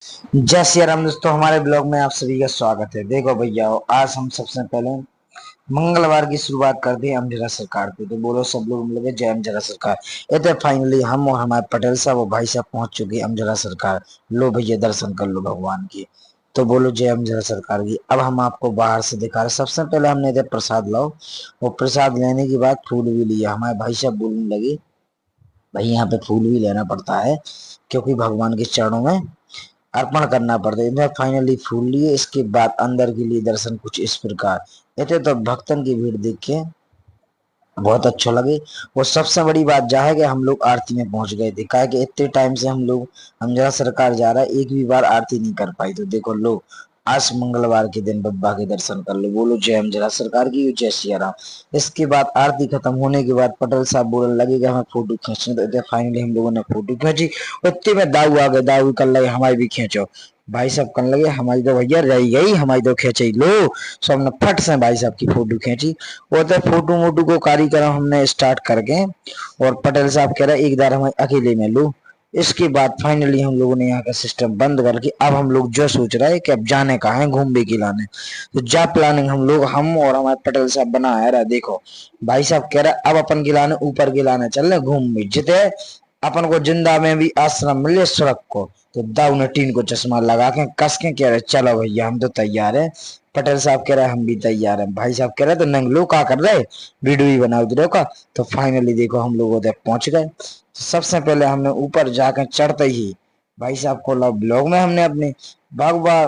जय श्री राम दोस्तों, हमारे ब्लॉग में आप सभी का स्वागत है। देखो भैया, आज हम सबसे पहले मंगलवार की शुरुआत कर दी अमजरा सरकार पे। तो बोलो सब लोग मिलकर जय अमजरा सरकार। ये तो फाइनली हम और हमारे पटेल साहब और भाई साहब पहुंच चुके अमजरा सरकार। लो भैया, दर्शन कर लो भगवान की। तो बोलो जय अमजरा सरकार की। अब हम आपको बाहर से दिखा रहे। सबसे पहले हमने इधर प्रसाद लाओ, और प्रसाद लेने के बाद फूल भी लिया। हमारे भाई साहब बोलने लगे भाई यहाँ पे फूल भी लेना पड़ता है, क्योंकि भगवान के चरणों में अर्पण करना पड़ता है। मैं फाइनली फूल लिए। इसके बाद अंदर के लिए दर्शन कुछ इस प्रकार। इतने तो भक्तन की भीड़ देख के बहुत अच्छा लगे। और सबसे बड़ी बात यह है कि हम लोग आरती में पहुंच गए थे। काहे कि इतने टाइम से हम लोग, हम जरा सरकार जा रहा है, एक भी बार आरती नहीं कर पाई। तो देखो लो, आज मंगलवार के दिन बब्बा के दर्शन कर लो। बोलो जय हम जरा सरकार की, जय सिया राम। इसके बाद आरती खत्म होने के बाद पटेल साहब बोलने लगे कि हमें फोटो खींचने। तो फाइनली हम लोगों ने फोटो खींची। उतने में दाऊ आ गए। दाऊ कर लगे हमारी भी खींचो। भाई साहब करने लगे हमारी तो भैया रह गई, हमारी तो खींची लो। सब ने फट से भाई साहब की फोटो खींची। वो तो फोटो मोटू को कार्यक्रम हमने स्टार्ट करके, और पटेल साहब कह रहे एक बार हमें अकेले में लो। इसके बाद फाइनली हम लोगों ने यहाँ का सिस्टम बंद करके अब हम लोग जो सोच रहे हैं कि अब जाने का है घूमने के लाने। तो जा प्लानिंग हम लोग, हम और हमारे पटेल साहब बना है रहा। देखो भाई साहब कह रहे अब अपन गिलाने ऊपर गिलाने चल रहे घूम भी जिते अपन को जिंदा में भी आश्रम मिले सड़क को। तो दाऊ ने टीन को चश्मा लगा के कस के कह रहे चलो भैया हम तो तैयार है। पटेल साहब कह रहे हम भी तैयार हैं। भाई साहब कह रहे तो नंग लो का कर रहे, वीडियो ही बनाओ इधर का। तो फाइनली देखो हम लोग उधर पहुंच गए। सबसे पहले हमने ऊपर जाकर चढ़ते ही भाई साहब को ब्लॉग में हमने अपने भगवा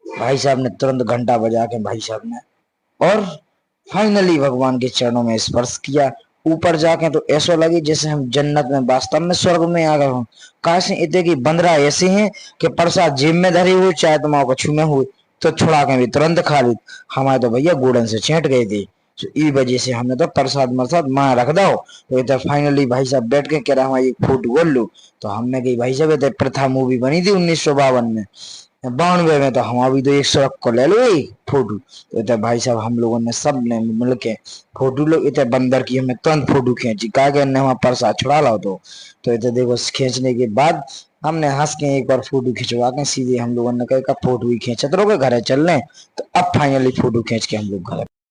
भाई साहब ने तुरंत घंटा बजा के भाई साहब ने, और फाइनली भगवान के चरणों में स्पर्श किया। ऊपर जाके तो ऐसा लगे जैसे हम जन्नत में, वास्तव में स्वर्ग में आ गए हों। काशी इतने की बंदरा ऐसे हैं कि प्रसाद जेब में धरे हुए, चाहे तुम को छूमे हुए तो छुड़ा के भी तुरंत खा ली। हमारे तो भैया गोड़न से छेंट गए थे। तो इस वजह से हमने तो प्रसाद मरसाद मां रख दो। तो इधर फाइनली भाई साहब बैठ के कह रहा हमारी एक फोटो बोल लो। तो हमने कही भाई साहब इधर प्रथा मूवी बनी थी 1952 में, 92 में। तो हम अभी तो 100 को ले लो एक फोटो। तो इधर भाई साहब हम लोगों ने सब ने मिलके फोटो लो। इधर बंदर की हमें तुरंत फोटो खींची, कहा कि हमारा प्रसाद छुड़ा लो। तो इधर देखो खींचने के बाद हमने हंस के एक बार फोटो खिंचवा के सीधे हम लोगों ने कहा फोटो ही खींचा तो घर चल रहे। तो अब फाइनली फोटो खींच के हम लोग घर